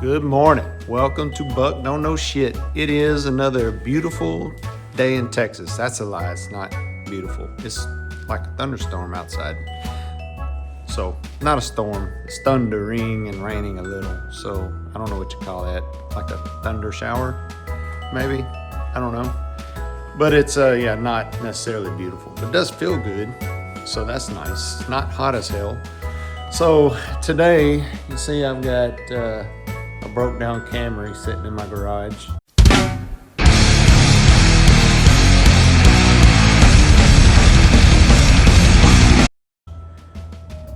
Good morning. Welcome to Buck Don't Know Shit. It is another beautiful day in Texas. That's a lie. It's not beautiful. It's like a thunderstorm outside. So, not a storm. It's thundering and raining a little. So, I don't know what you call that. Like a thunder shower, maybe? I don't know. But it's, not necessarily beautiful. But it does feel good. So, that's nice. Not hot as hell. So, today, you see I've got a broke down Camry sitting in my garage.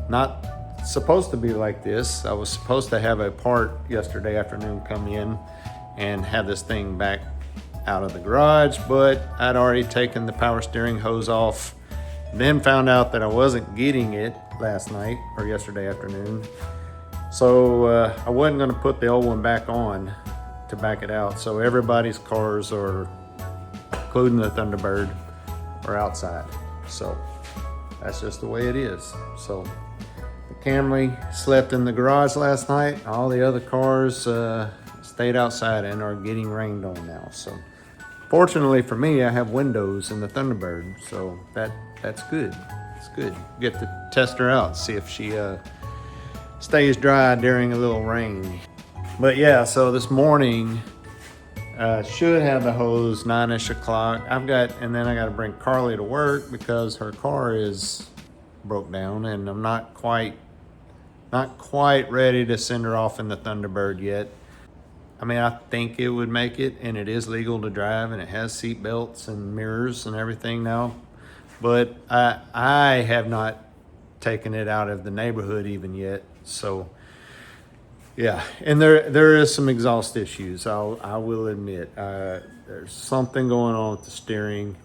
Not supposed to be like this. I was supposed to have a part yesterday afternoon come in and have this thing back out of the garage, but I'd already taken the power steering hose off, then found out that I wasn't getting it last night or yesterday afternoon. So I wasn't going to put the old one back on to back it out. So everybody's cars are, including the Thunderbird, are outside. So that's just the way it is. So the Camry slept in the garage last night. All the other cars stayed outside and are getting rained on now. So fortunately for me, I have windows in the Thunderbird. So that's good. It's good. Get to test her out, see if she stays dry during a little rain. But yeah, so this morning should have the hose 9-ish o'clock. And then I got to bring Carly to work because her car is broke down, and I'm not quite ready to send her off in the Thunderbird yet. I mean, I think it would make it, and it is legal to drive, and it has seat belts and mirrors and everything now. But I have not taken it out of the neighborhood even yet. So yeah, and there is some exhaust issues. I will admit there's something going on with the steering,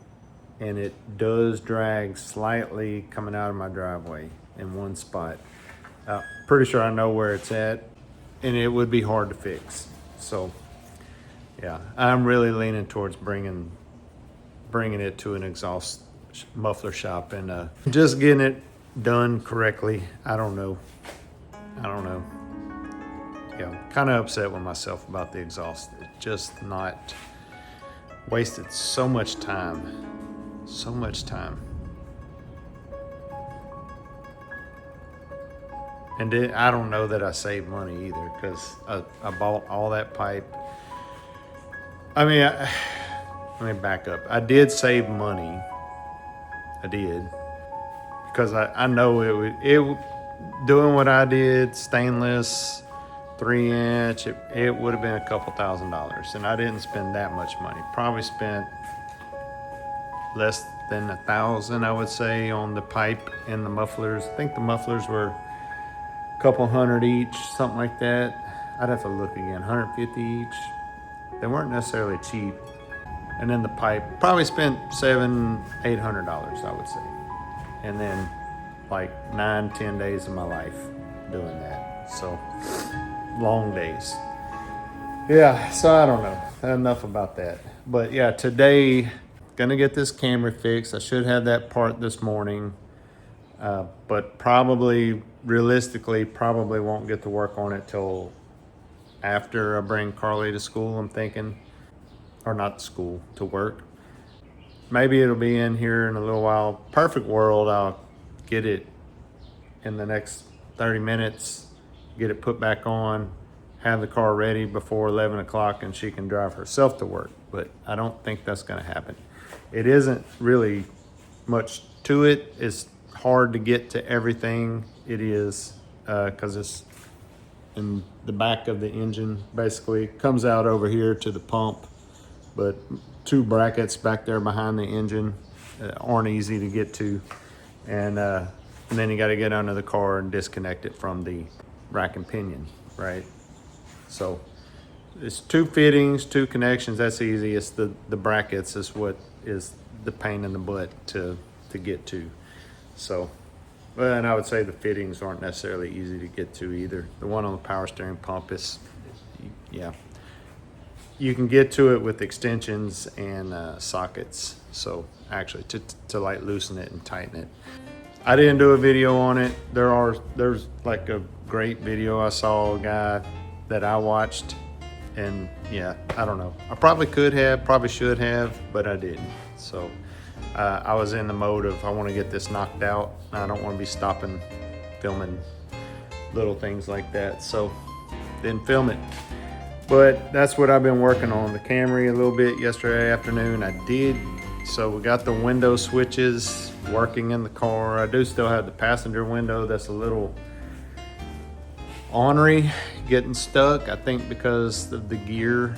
and it does drag slightly coming out of my driveway in one spot. Pretty sure I know where it's at, and it would be hard to fix. So yeah, I'm really leaning towards bringing it to an exhaust muffler shop and just getting it done correctly. I don't know. Yeah, kind of upset with myself about the exhaust. It's just not wasted so much time. And I don't know that I saved money either, because I bought all that pipe. I mean, let me back up. I did save money. I did. Because I know it doing what I did, stainless, 3-inch, it would have been a couple $1,000s, and I didn't spend that much money. Probably spent less than $1,000, I would say, on the pipe and the mufflers. I think the mufflers were a couple $100 each, something like that. I'd have to look again. $150 each. They weren't necessarily cheap. And then the pipe, probably spent $700-800, I would say. And then like 9-10 days of my life doing that. So long days. Yeah, so I don't know. Enough about that. But yeah, today, gonna get this Camry fixed. I should have that part this morning. But realistically, probably won't get to work on it till after I bring Carly to school, I'm thinking. Or not to school, to work. Maybe it'll be in here in a little while. Perfect world, I'll get it in the next 30 minutes, get it put back on, have the car ready before 11 o'clock, and she can drive herself to work. But I don't think that's gonna happen. It isn't really much to it. It's hard to get to everything. It is, because it's in the back of the engine, basically. It comes out over here to the pump, but 2 brackets back there behind the engine aren't easy to get to. And then you got to get under the car and disconnect it from the rack and pinion, right? So it's 2 fittings, 2 connections. That's easy. It's the brackets is what is the pain in the butt to get to. So, and I would say the fittings aren't necessarily easy to get to either. The one on the power steering pump is, yeah. You can get to it with extensions and sockets. So actually to like loosen it and tighten it. I didn't do a video on it. There's like a great video I saw a guy that I watched. And yeah, I don't know. I probably could have, probably should have, but I didn't. So I was in the mode of I want to get this knocked out. I don't want to be stopping filming little things like that. So didn't film it. But that's what I've been working on. The Camry a little bit yesterday afternoon. I did. So we got the window switches working in the car. I do still have the passenger window that's a little ornery, getting stuck. I think because of the gear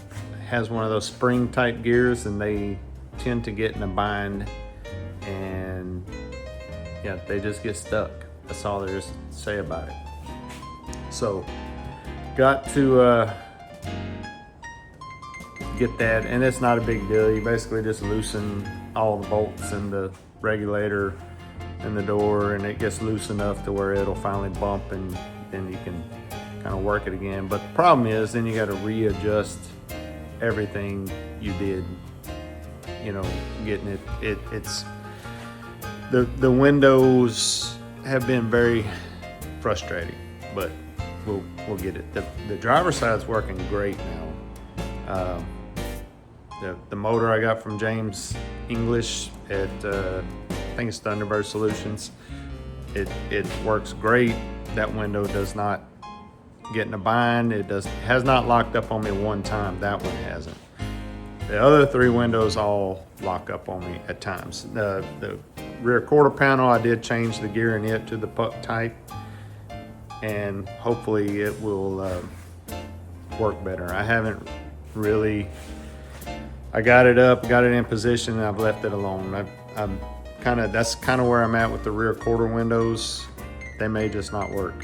has one of those spring type gears and they tend to get in a bind, and yeah, they just get stuck. That's all there is to say about it. So got to get that, and it's not a big deal. You basically just loosen all the bolts in the regulator and the door, and it gets loose enough to where it'll finally bump, and then you can kind of work it again. But the problem is then you got to readjust everything you did, you know, getting it's the windows have been very frustrating, but we'll get it. The driver's side's working great now. The motor I got from James English at I think it's Thunderbird Solutions. It works great. That window does not get in a bind. It has not locked up on me one time. That one hasn't. The other three windows all lock up on me at times. The rear quarter panel, I did change the gear in it to the puck type, and hopefully it will work better. I haven't really. I got it up, got it in position, and I've left it alone. That's kind of where I'm at with the rear quarter windows. They may just not work,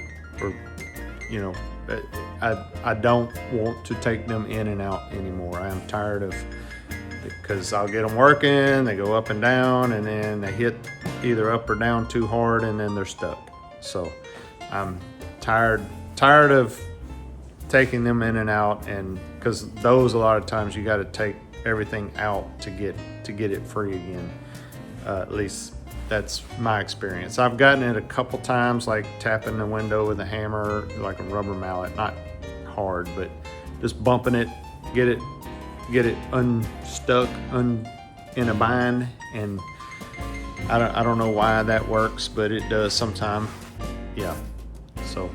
or you know, I don't want to take them in and out anymore. I am tired of, because I'll get them working, they go up and down, and then they hit either up or down too hard, and then they're stuck. So I'm tired of taking them in and out, and because those a lot of times you got to take everything out to get it free again. At least that's my experience. I've gotten it a couple times, like tapping the window with a hammer, like a rubber mallet, not hard, but just bumping it, get it unstuck, in a bind. And I don't know why that works, but it does sometime. Yeah. So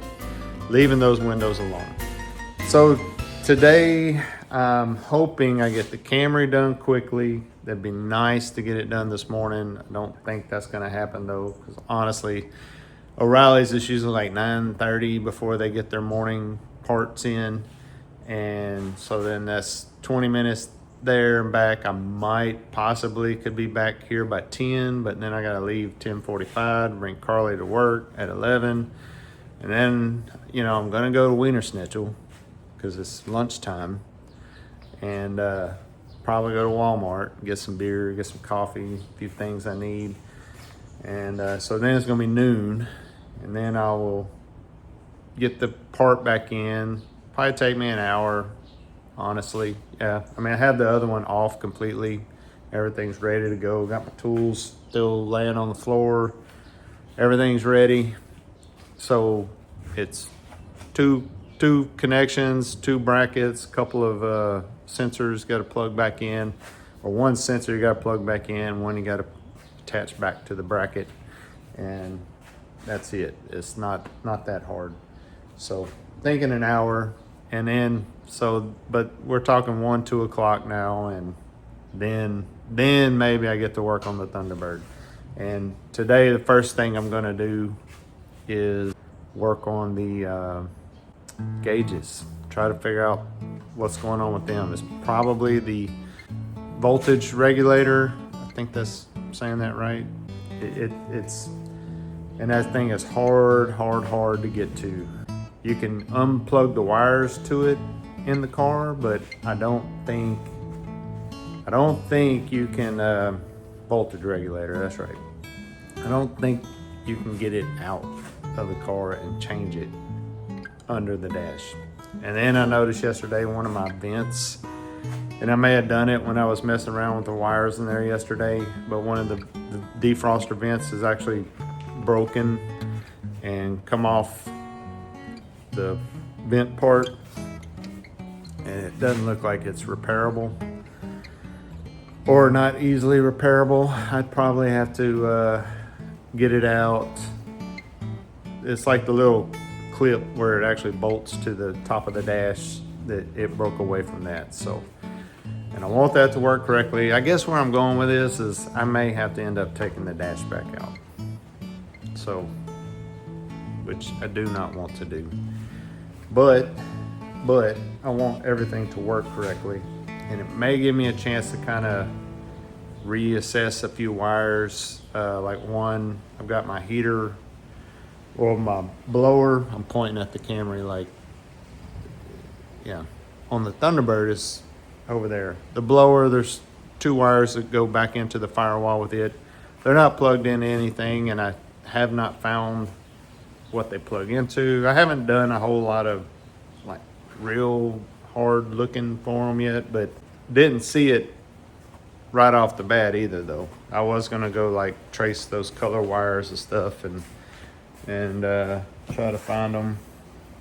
leaving those windows alone. So today I'm hoping I get the Camry done quickly. That'd be nice to get it done this morning. I don't think that's gonna happen though, because honestly, O'Reilly's is usually like 9:30 before they get their morning parts in. And so then that's 20 minutes there and back. I might possibly could be back here by 10, but then I gotta leave 10:45, bring Carly to work at 11. And then, you know, I'm gonna go to Wiener Schnitzel because it's lunchtime, and probably go to Walmart, get some beer, get some coffee, a few things I need. And so then it's gonna be noon, and then I will get the part back in. Probably take me an hour, honestly. Yeah, I mean, I have the other one off completely. Everything's ready to go. Got my tools still laying on the floor. Everything's ready. So it's two connections, 2 brackets, a couple of sensors got to plug back in, or one sensor you got to plug back in, one you got to attach back to the bracket, and that's it. It's not that hard. So thinking an hour, and then but we're talking 1-2 o'clock now, and then maybe I get to work on the Thunderbird. And today the first thing I'm gonna do is work on the gauges, try to figure out what's going on with them. It's probably the voltage regulator. I think that's saying that right. It's and that thing is hard to get to. You can unplug the wires to it in the car, but I don't think you can voltage regulator. That's right. I don't think you can get it out of the car and change it under the dash. And then I noticed yesterday one of my vents, and I may have done it when I was messing around with the wires in there yesterday, but one of the defroster vents is actually broken and come off the vent part. and it doesn't look like it's repairable or not easily repairable. I'd probably have to get it out. It's like the little clip where it actually bolts to the top of the dash, that it broke away from that. So, and I want that to work correctly. I guess where I'm going with this is I may have to end up taking the dash back out. So, which I do not want to do. But I want everything to work correctly. And it may give me a chance to kind of reassess a few wires. Like one, I've got my heater, or my blower. I'm pointing at the Camry, like, yeah. On the Thunderbird is over there. The blower, there's 2 wires that go back into the firewall with it. They're not plugged into anything, and I have not found what they plug into. I haven't done a whole lot of like real hard looking for them yet, but didn't see it right off the bat either though. I was gonna go like trace those color wires and stuff and try to find them,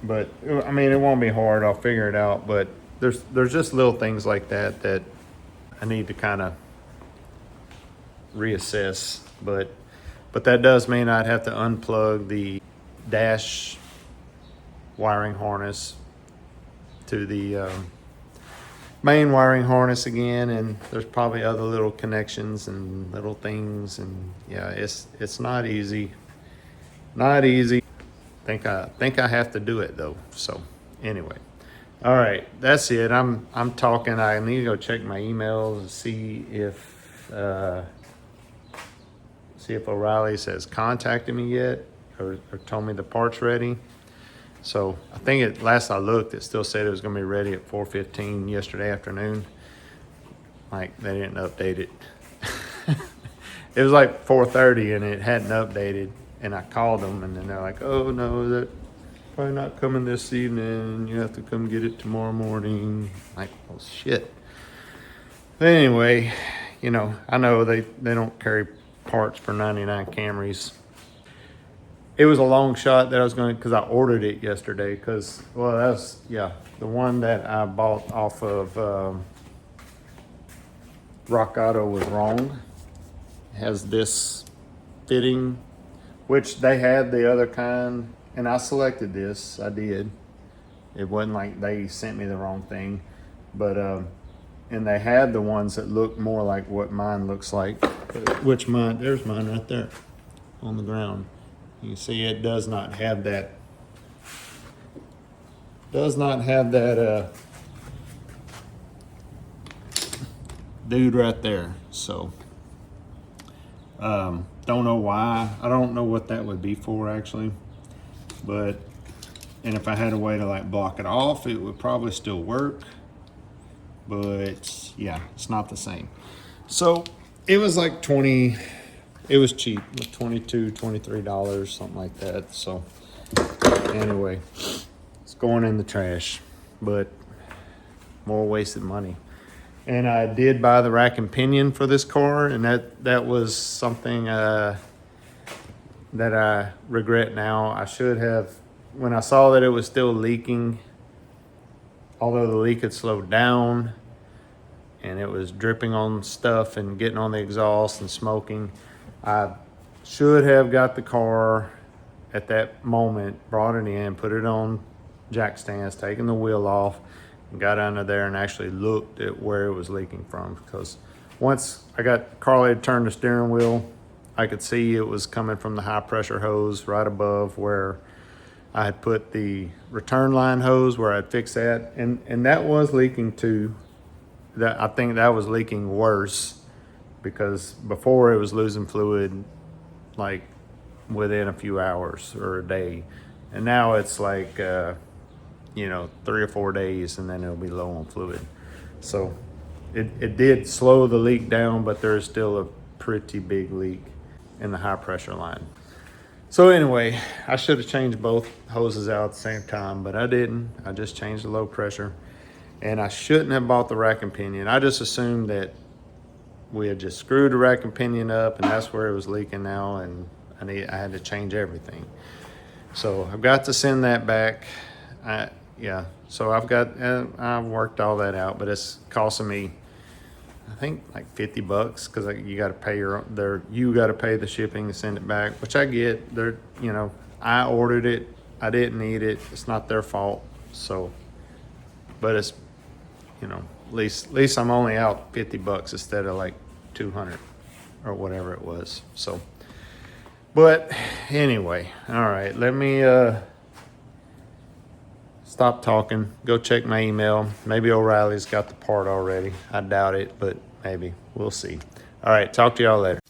but I mean, it won't be hard. I'll figure it out, but there's just little things like that that I need to kind of reassess, but that does mean I'd have to unplug the dash wiring harness to the main wiring harness again, and there's probably other little connections and little things, and yeah, it's not easy. Think I have to do it though. So anyway, all right, that's it. I'm talking. I need to go check my emails and see if O'Reilly's has contacted me yet or told me the part's ready. So I think last I looked, it still said it was going to be ready at 4:15 yesterday afternoon. Like, they didn't update it. It was like 4:30 and it hadn't updated. And I called them, and then they're like, "Oh no, that's probably not coming this evening. You have to come get it tomorrow morning." Like, oh shit. But anyway, you know, I know they don't carry parts for 99 Camrys. It was a long shot that I was going, because I ordered it yesterday, because, well, that's, yeah, the one that I bought off of Rock Auto was wrong. It has this fitting, which they had the other kind, and I selected this. I did. It wasn't like they sent me the wrong thing, but and they had the ones that looked more like what mine looks like. Which mine? There's mine right there on the ground. You can see it does not have that. Dude right there. So don't know why. I don't know what that would be for actually, but, and if I had a way to like block it off, it would probably still work, but yeah, it's not the same. So it was like it was cheap, like $22, $23, something like that. So anyway, it's going in the trash, but more wasted money. And I did buy the rack and pinion for this car, and that was something that I regret now. I should have, when I saw that it was still leaking, although the leak had slowed down and it was dripping on stuff and getting on the exhaust and smoking, I should have got the car at that moment, brought it in, put it on jack stands, taken the wheel off, and got under there and actually looked at where it was leaking from. Because once I got Carly to turn the steering wheel, I could see it was coming from the high pressure hose right above where I had put the return line hose, where I'd fixed that, and that was leaking too. I think that was leaking worse, because before it was losing fluid like within a few hours or a day, and now it's like 3 or 4 days and then it'll be low on fluid. So it did slow the leak down, but there's still a pretty big leak in the high pressure line. So anyway, I should have changed both hoses out at the same time, but I didn't. I just changed the low pressure, and I shouldn't have bought the rack and pinion. I just assumed that we had just screwed the rack and pinion up, and that's where it was leaking now, and I had to change everything. So I've got to send that back. yeah. So I've worked all that out, but it's costing me, I think, like $50 because you got to pay you got to pay the shipping and send it back, which I get. I ordered it. I didn't need it. It's not their fault. So, but it's, at least I'm only out $50 instead of like 200 or whatever it was. So, but anyway, all right. Let me stop talking. Go check my email. Maybe O'Reilly's got the part already. I doubt it, but maybe. We'll see. All right. Talk to y'all later.